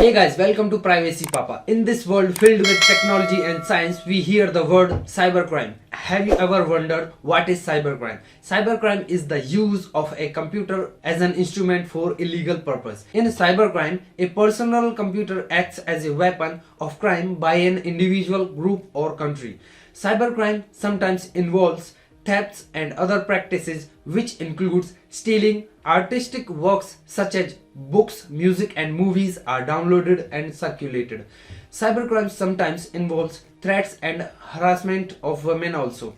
Hey guys, welcome to Privacy Papa. In this world filled with technology and science, we hear the word cybercrime. Have you ever wondered what is cybercrime? Cybercrime is the use of a computer as an instrument for illegal purpose. In cybercrime, a personal computer acts as a weapon of crime by an individual, group or country. Cybercrime sometimes involves thefts and other practices which includes stealing. Artistic works such as books, music and movies are downloaded and circulated. Cybercrime sometimes involves threats and harassment of women also.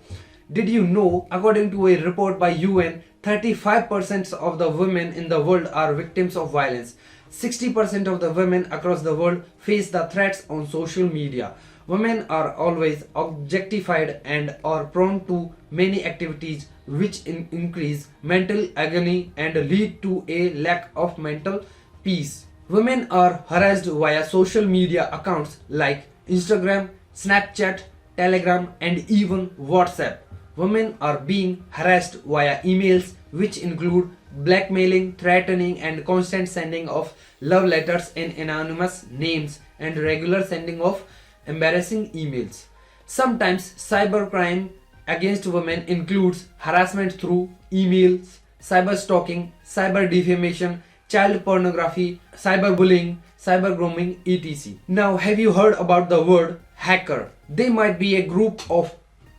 Did you know, according to a report by UN, 35% of the women in the world are victims of violence. 60% of the women across the world face the threats on social media. Women are always objectified and are prone to many activities which increase mental agony and lead to a lack of mental peace. Women are harassed via social media accounts like Instagram, Snapchat, Telegram and even WhatsApp. Women are being harassed via emails which include blackmailing, threatening and constant sending of love letters in anonymous names and regular sending of embarrassing emails. Sometimes cybercrime against women includes harassment through emails, cyber stalking, cyber defamation, child pornography, cyberbullying, cyber grooming, etc. Now, have you heard about the word hacker? They might be a group of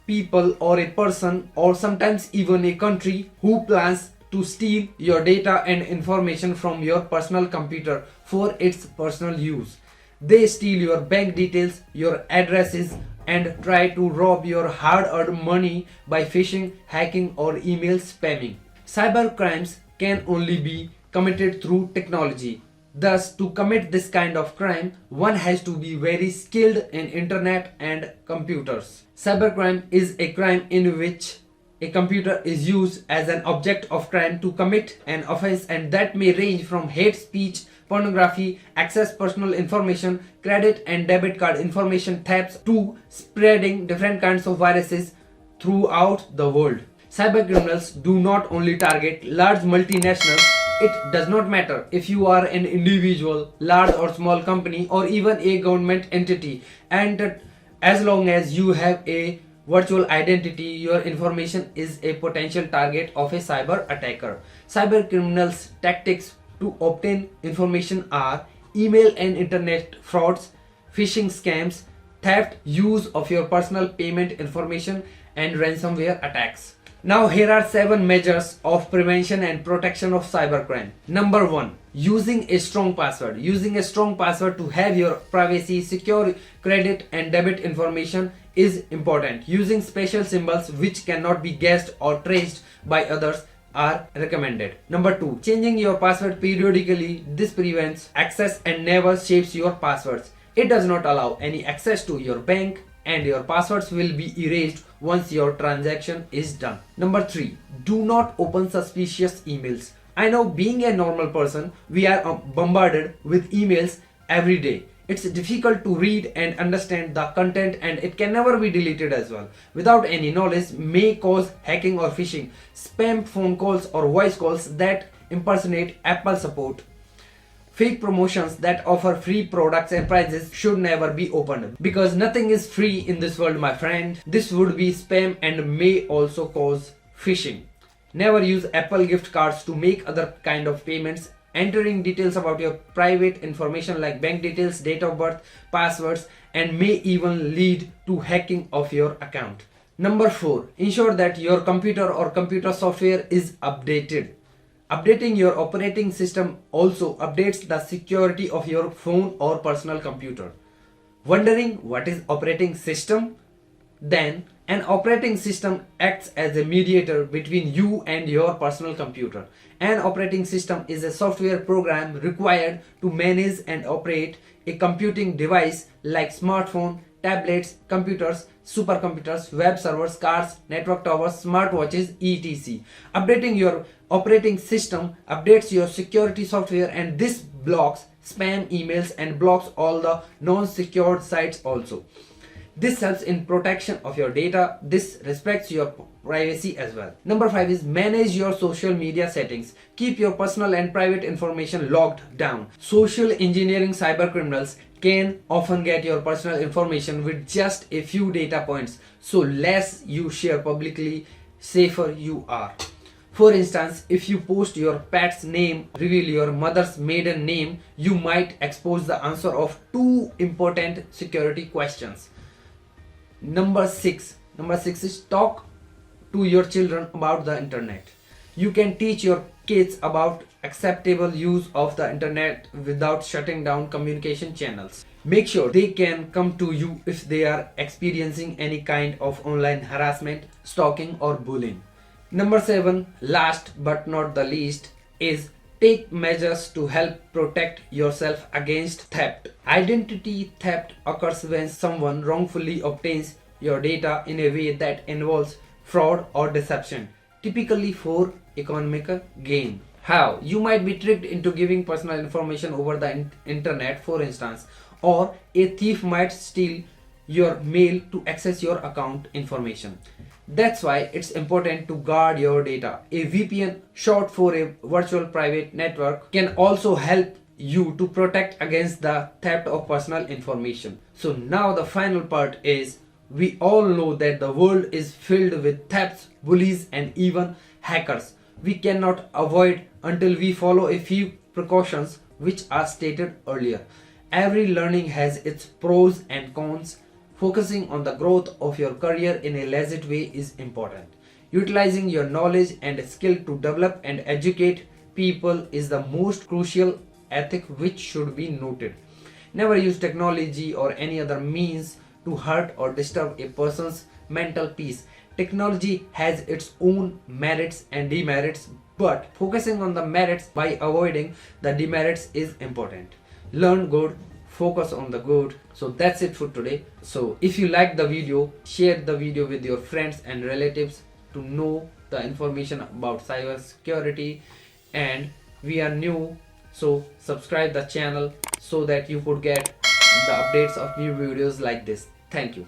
people or a person or sometimes even a country who plans to steal your data and information from your personal computer for its personal use. They steal your bank details, your addresses, and try to rob your hard-earned money by phishing, hacking, or email spamming. Cyber crimes can only be committed through technology. Thus, to commit this kind of crime, one has to be very skilled in internet and computers. Cybercrime is a crime in which a computer is used as an object of crime to commit an offense, and that may range from hate speech, pornography, access personal information, credit and debit card information thefts to spreading different kinds of viruses throughout the world. Cybercriminals do not only target large multinationals. It does not matter if you are an individual, large or small company or even a government entity, and as long as you have a virtual identity, your information is a potential target of a cyber attacker. Cyber criminals' tactics to obtain information are email and internet frauds, phishing scams, theft, use of your personal payment information, and ransomware attacks. Now here are 7 measures of prevention and protection of cybercrime. Number 1. Using a strong password. Using a strong password to have your privacy, secure credit and debit information is important. Using special symbols which cannot be guessed or traced by others are recommended. Number 2. Changing your password periodically. This prevents access and never shapes your passwords. It does not allow any access to your bank, and your passwords will be erased once your transaction is done. Number 3. Do not open suspicious emails. I know, being a normal person, we are bombarded with emails every day. It's difficult to read and understand the content, and it can never be deleted as well. Without any knowledge may cause hacking or phishing. Spam phone calls or voice calls that impersonate Apple support. Fake promotions that offer free products and prices should never be opened, because nothing is free in this world, my friend. This would be spam and may also cause phishing. Never use Apple gift cards to make other kind of payments. Entering details about your private information like bank details, date of birth, passwords, and may even lead to hacking of your account. Number 4. Ensure that your computer or computer software is updated. Updating your operating system also updates the security of your phone or personal computer. Wondering what is operating system? Then, an operating system acts as a mediator between you and your personal computer. An operating system is a software program required to manage and operate a computing device like smartphone, tablets, computers, supercomputers, web servers, cars, network towers, smartwatches, etc. Updating your operating system updates your security software, and this blocks spam emails and blocks all the non-secured sites also. This helps in protection of your data. This respects your privacy as well. Number 5 is manage your social media settings. Keep your personal and private information logged down. Social engineering cyber criminals can often get your personal information with just a few data points. So less you share publicly, safer you are. For instance, if you post your pet's name, reveal your mother's maiden name, you might expose the answer of 2 important security questions. Number 6 is talk to your children about the internet. You can teach your kids about acceptable use of the internet without shutting down communication channels. Make sure they can come to you if they are experiencing any kind of online harassment, stalking or bullying. Number 7, last but not the least, is take measures to help protect yourself against theft. Identity theft occurs when someone wrongfully obtains your data in a way that involves fraud or deception, typically for economic gain. How? You might be tricked into giving personal information over the internet, for instance, or a thief might steal your mail to access your account information. That's why it's important to guard your data. A VPN, short for a virtual private network, can also help you to protect against the theft of personal information. So now the final part is, we all know that the world is filled with thefts, bullies and even hackers. We cannot avoid until we follow a few precautions which are stated earlier. Every learning has its pros and cons. Focusing on the growth of your career in a legit way is important. Utilizing your knowledge and skill to develop and educate people is the most crucial ethic which should be noted. Never use technology or any other means to hurt or disturb a person's mental peace. Technology has its own merits and demerits, but focusing on the merits by avoiding the demerits is important. Learn good, focus on the good. So that's it for today. So if you like the video, share the video with your friends and relatives to know the information about cyber security. And we are new, so subscribe the channel so that you could get the updates of new videos like this. Thank you.